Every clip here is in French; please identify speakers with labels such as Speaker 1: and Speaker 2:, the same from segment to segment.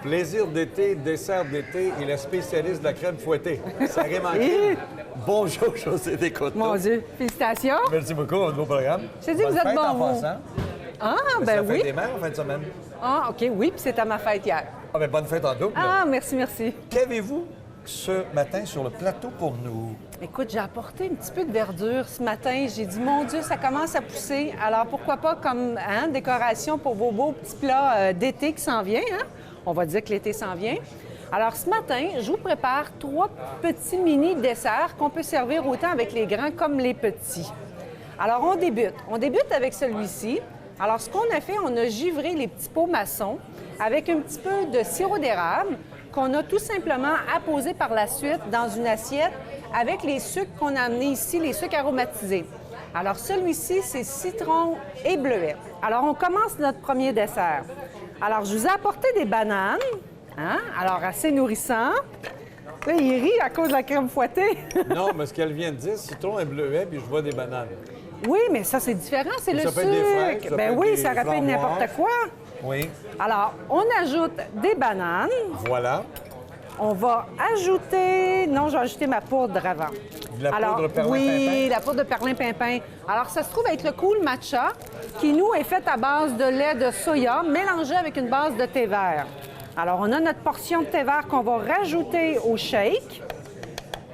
Speaker 1: Plaisir d'été, dessert d'été et la spécialiste de la crème fouettée. Ça rime en crème. Bonjour, José Descoteaux.
Speaker 2: Mon Dieu, félicitations.
Speaker 1: Merci beaucoup, un nouveau programme.
Speaker 2: Je te dis que vous
Speaker 1: Bonne
Speaker 2: êtes
Speaker 1: fête
Speaker 2: bon,
Speaker 1: en
Speaker 2: vous.
Speaker 1: passant.
Speaker 2: Ah,
Speaker 1: C'est
Speaker 2: ben
Speaker 1: la
Speaker 2: oui.
Speaker 1: fête des mères en fin de semaine.
Speaker 2: Ah, OK, oui, puis c'est à ma fête hier.
Speaker 1: Ah, ben bonne fête en double.
Speaker 2: Ah, merci, merci.
Speaker 1: Qu'avez-vous ce matin sur le plateau pour nous?
Speaker 2: Écoute, j'ai apporté un petit peu de verdure ce matin. J'ai dit, mon Dieu, ça commence à pousser. Alors, pourquoi pas comme décoration pour vos beaux petits plats d'été qui s'en vient. Hein? On va dire que l'été s'en vient. Alors, ce matin, je vous prépare 3 petits mini desserts qu'on peut servir autant avec les grands comme les petits. Alors, on débute. On débute avec celui-ci. Alors, ce qu'on a fait, on a givré les petits pots maçons avec un petit peu de sirop d'érable qu'on a tout simplement apposé par la suite dans une assiette avec les sucres qu'on a amenés ici, les sucres aromatisés. Alors, celui-ci, c'est citron et bleuet. Alors, on commence notre premier dessert. Alors, je vous ai apporté des bananes, hein? Alors, assez nourrissant. Là, il rit à cause de la crème fouettée.
Speaker 1: Non, mais ce qu'elle vient de dire, citron et bleuet, puis je vois des bananes.
Speaker 2: Oui, mais ça, c'est différent, c'est le
Speaker 1: Ça peut
Speaker 2: sucre.
Speaker 1: être des fraises, ça peut
Speaker 2: Ben
Speaker 1: être
Speaker 2: oui,
Speaker 1: des
Speaker 2: ça rappelle
Speaker 1: framboises.
Speaker 2: n'importe quoi.
Speaker 1: Oui.
Speaker 2: Alors, on ajoute des bananes.
Speaker 1: Voilà.
Speaker 2: On va ajouter... Non, j'ai ajouté ma poudre avant.
Speaker 1: De la
Speaker 2: Alors,
Speaker 1: poudre perlimpinpin?
Speaker 2: Oui, la poudre de perlimpinpin. Alors, ça se trouve être le Cool Matcha, qui, nous, est fait à base de lait de soya mélangé avec une base de thé vert. Alors, on a notre portion de thé vert qu'on va rajouter au shake,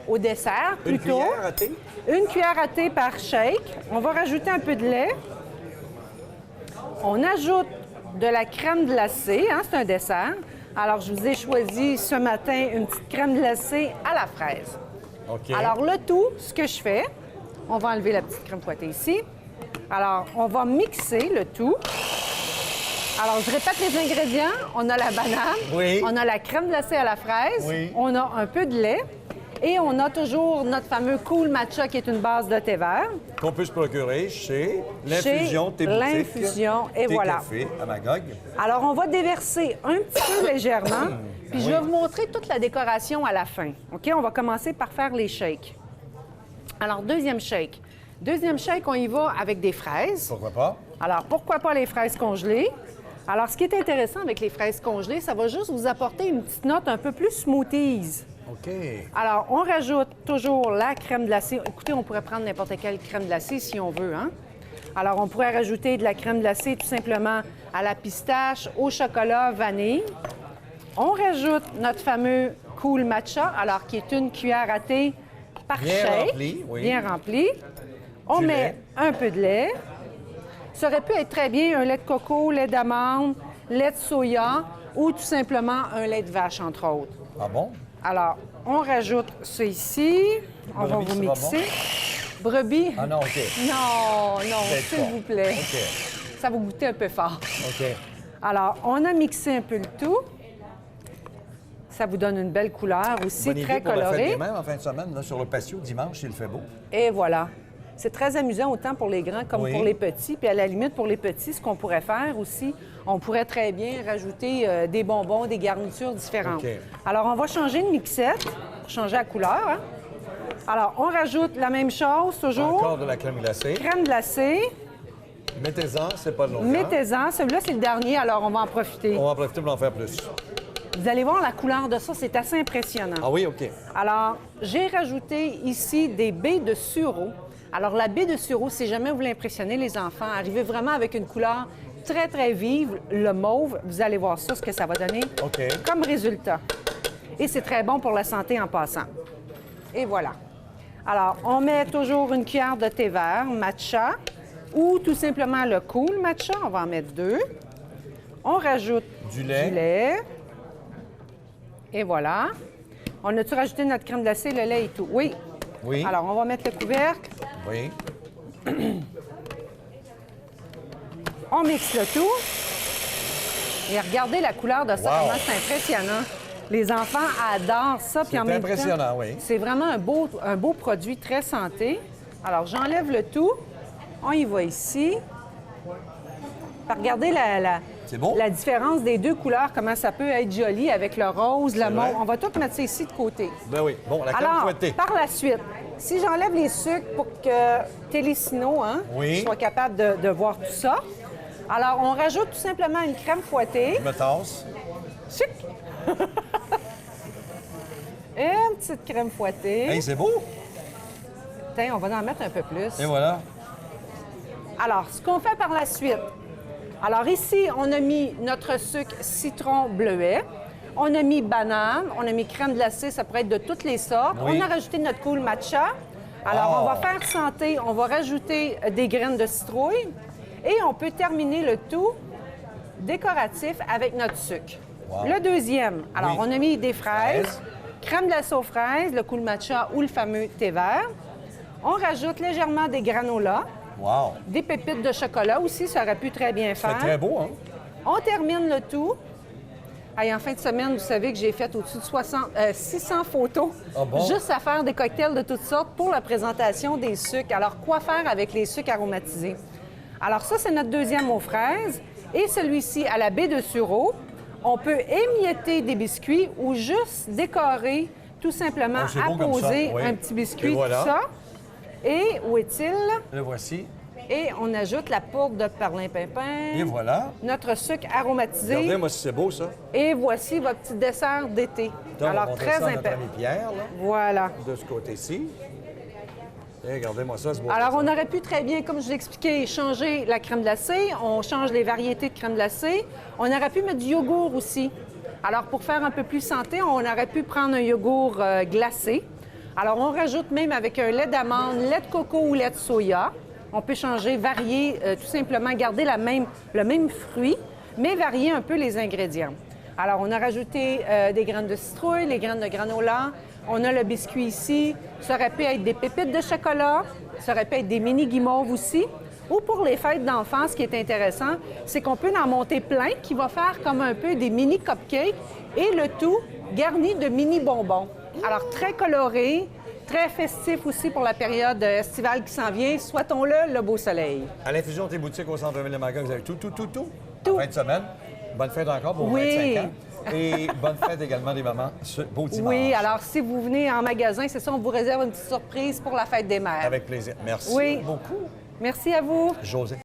Speaker 2: au dessert,
Speaker 1: Une
Speaker 2: plutôt.
Speaker 1: cuillère à thé?
Speaker 2: Une cuillère à thé par shake. On va rajouter un peu de lait. On ajoute de la crème glacée, hein, c'est un dessert. Alors, je vous ai choisi ce matin une petite crème glacée à la fraise.
Speaker 1: OK.
Speaker 2: Alors, le tout, ce que je fais, on va enlever la petite crème fouettée ici. Alors, on va mixer le tout. Alors, je répète les ingrédients. On a la banane,
Speaker 1: Oui.
Speaker 2: on a la crème glacée à la fraise,
Speaker 1: Oui.
Speaker 2: on a un peu de lait et on a toujours notre fameux Cool Matcha qui est une base de thé vert.
Speaker 1: Qu'on peut se procurer chez l'infusion
Speaker 2: Chez
Speaker 1: Thé Boutique.
Speaker 2: l'infusion, et
Speaker 1: Thé
Speaker 2: voilà.
Speaker 1: Café à Magog.
Speaker 2: Alors, on va déverser un petit peu légèrement, puis je vais vous montrer toute la décoration à la fin. OK? On va commencer par faire les shakes. Alors, deuxième shake. Deuxième shake, on y va avec des fraises.
Speaker 1: Pourquoi pas?
Speaker 2: Alors, pourquoi pas les fraises congelées? Alors, ce qui est intéressant avec les fraises congelées, ça va juste vous apporter une petite note un peu plus smoothies.
Speaker 1: OK.
Speaker 2: Alors, on rajoute toujours la crème glacée. Écoutez, on pourrait prendre n'importe quelle crème glacée si on veut, hein? Alors, on pourrait rajouter de la crème glacée tout simplement à la pistache, au chocolat, vanille. On rajoute notre fameux Cool Matcha, alors qui est une cuillère à thé par
Speaker 1: Bien
Speaker 2: shake.
Speaker 1: rempli, oui.
Speaker 2: Bien rempli. On
Speaker 1: Du
Speaker 2: met
Speaker 1: lait.
Speaker 2: un peu de lait. Ça aurait pu être très bien un lait de coco, lait d'amande, lait de soya ou tout simplement un lait de vache, entre autres.
Speaker 1: Ah bon?
Speaker 2: Alors, on rajoute ça ici. On va
Speaker 1: Brebis,
Speaker 2: vous
Speaker 1: ça va
Speaker 2: mixer. Brebis?
Speaker 1: Ah non, OK.
Speaker 2: Non, non,
Speaker 1: Peut-être
Speaker 2: s'il
Speaker 1: pas.
Speaker 2: vous plaît.
Speaker 1: OK.
Speaker 2: Ça va goûter un peu fort.
Speaker 1: OK.
Speaker 2: Alors, on a mixé un peu le tout. Ça vous donne une belle couleur aussi,
Speaker 1: Bonne idée
Speaker 2: très
Speaker 1: pour la fête
Speaker 2: colorée.
Speaker 1: des mères en fin de semaine, là, sur le patio, dimanche, il fait beau.
Speaker 2: Et voilà. C'est très amusant autant pour les grands comme
Speaker 1: Oui.
Speaker 2: pour les petits. Puis à la limite, pour les petits, ce qu'on pourrait faire aussi, on pourrait très bien rajouter des bonbons, des garnitures différentes.
Speaker 1: OK.
Speaker 2: Alors, on va changer de mixette pour changer la couleur. Hein. Alors, on rajoute la même chose, toujours.
Speaker 1: Encore de la crème glacée.
Speaker 2: Crème glacée.
Speaker 1: Mettez-en, c'est pas long.
Speaker 2: Mettez-en. Celui-là, c'est le dernier, alors on va en profiter.
Speaker 1: On va en profiter pour en faire plus.
Speaker 2: Vous allez voir la couleur de ça, c'est assez impressionnant.
Speaker 1: Ah oui, OK.
Speaker 2: Alors, j'ai rajouté ici des baies de sureau. Alors, la baie de sureau, si jamais vous voulez impressionner les enfants, arrivez vraiment avec une couleur très, très vive, le mauve. Vous allez voir ça, ce que ça va donner
Speaker 1: OK.
Speaker 2: comme résultat. Et c'est très bon pour la santé en passant. Et voilà. Alors, on met toujours une cuillère de thé vert, matcha, ou tout simplement le Cool Matcha. On va en mettre 2. On rajoute
Speaker 1: Du lait.
Speaker 2: du lait. Et voilà. On a-tu rajouté notre crème glacée, le lait et tout? Oui.
Speaker 1: Oui.
Speaker 2: Alors, on va mettre le couvercle.
Speaker 1: Oui.
Speaker 2: On mixe le tout. Et regardez la couleur de ça,
Speaker 1: Wow.
Speaker 2: comment c'est impressionnant. Les enfants adorent ça. Puis en même temps,
Speaker 1: impressionnant, oui.
Speaker 2: c'est vraiment un beau produit très santé. Alors, j'enlève le tout. On y va ici. Regardez
Speaker 1: C'est beau.
Speaker 2: la différence des deux couleurs, comment ça peut être joli avec le rose, le
Speaker 1: C'est vrai.
Speaker 2: mauve. On va tout mettre ça ici de côté.
Speaker 1: Ben oui. Bon, la crème
Speaker 2: Alors,
Speaker 1: fouettée.
Speaker 2: par la suite, si j'enlève les sucres pour que Télésino
Speaker 1: Oui.
Speaker 2: soit capable de voir tout ça, alors on rajoute tout simplement une crème fouettée.
Speaker 1: Je me tasse.
Speaker 2: Chic! Une petite crème fouettée.
Speaker 1: Hey, c'est beau!
Speaker 2: Tiens, on va en mettre un peu plus.
Speaker 1: Et voilà.
Speaker 2: Alors, ce qu'on fait par la suite. Alors ici, on a mis notre sucre citron bleuet. On a mis banane, on a mis crème glacée, ça pourrait être de toutes les sortes.
Speaker 1: Oui.
Speaker 2: On a rajouté notre cool matcha. Alors,
Speaker 1: Oh.
Speaker 2: on va faire santé, on va rajouter des graines de citrouille et on peut terminer le tout décoratif avec notre sucre.
Speaker 1: Wow.
Speaker 2: Le deuxième, alors
Speaker 1: Oui.
Speaker 2: on a mis des fraises,
Speaker 1: Fraises.
Speaker 2: crème glacée aux fraises, le cool matcha ou le fameux thé vert. On rajoute légèrement des granolas,
Speaker 1: Wow!
Speaker 2: des pépites de chocolat aussi, ça aurait pu très bien
Speaker 1: C'est
Speaker 2: faire.
Speaker 1: très beau, hein?
Speaker 2: On termine le tout. Hey, en fin de semaine, vous savez que j'ai fait au-dessus de 600 photos
Speaker 1: Ah bon?
Speaker 2: juste à faire des cocktails de toutes sortes pour la présentation des sucres. Alors, quoi faire avec les sucres aromatisés? Alors ça, c'est notre deuxième aux fraises. Et celui-ci à la baie de sureau. On peut émietter des biscuits ou juste décorer, tout simplement
Speaker 1: Oh, c'est beau comme ça,
Speaker 2: apposer
Speaker 1: oui.
Speaker 2: un petit biscuit,
Speaker 1: Et voilà.
Speaker 2: tout ça. Et où est-il?
Speaker 1: Le voici.
Speaker 2: Et on ajoute la poudre de perlimpinpin.
Speaker 1: Et voilà.
Speaker 2: Notre sucre aromatisé.
Speaker 1: Regardez-moi si c'est beau, ça.
Speaker 2: Et voici votre petit dessert d'été.
Speaker 1: On va
Speaker 2: Alors,
Speaker 1: montrer
Speaker 2: très
Speaker 1: ça à notre
Speaker 2: important.
Speaker 1: ami Pierre, là,
Speaker 2: Voilà.
Speaker 1: de ce côté-ci. Et regardez-moi ça, c'est beau.
Speaker 2: Alors,
Speaker 1: ça.
Speaker 2: on aurait pu très bien, comme je l'ai expliqué, changer la crème glacée. On change les variétés de crème glacée. On aurait pu mettre du yogourt aussi. Alors, pour faire un peu plus santé, on aurait pu prendre un yogourt glacé. Alors, on rajoute même avec un lait d'amande, lait de coco ou lait de soya. On peut changer, varier, tout simplement garder le même fruit, mais varier un peu les ingrédients. Alors, on a rajouté des graines de citrouille, les graines de granola. On a le biscuit ici. Ça aurait pu être des pépites de chocolat. Ça aurait pu être des mini guimauves aussi. Ou pour les fêtes d'enfants, ce qui est intéressant, c'est qu'on peut en monter plein qui va faire comme un peu des mini cupcakes et le tout garni de mini bonbons. Alors, très coloré, très festif aussi pour la période estivale qui s'en vient. Souhaitons-le, le beau soleil.
Speaker 1: À l'infusion de tes boutiques au centre-ville de Magog, vous avez tout.
Speaker 2: Tout.
Speaker 1: Fin de semaine. Bonne fête encore pour
Speaker 2: Oui.
Speaker 1: 25 ans. Et bonne fête également des mamans ce beau dimanche.
Speaker 2: Oui, alors si vous venez en magasin, c'est ça, on vous réserve une petite surprise pour la fête des mères.
Speaker 1: Avec plaisir. Merci
Speaker 2: Oui.
Speaker 1: beaucoup,
Speaker 2: Merci à vous.
Speaker 1: José.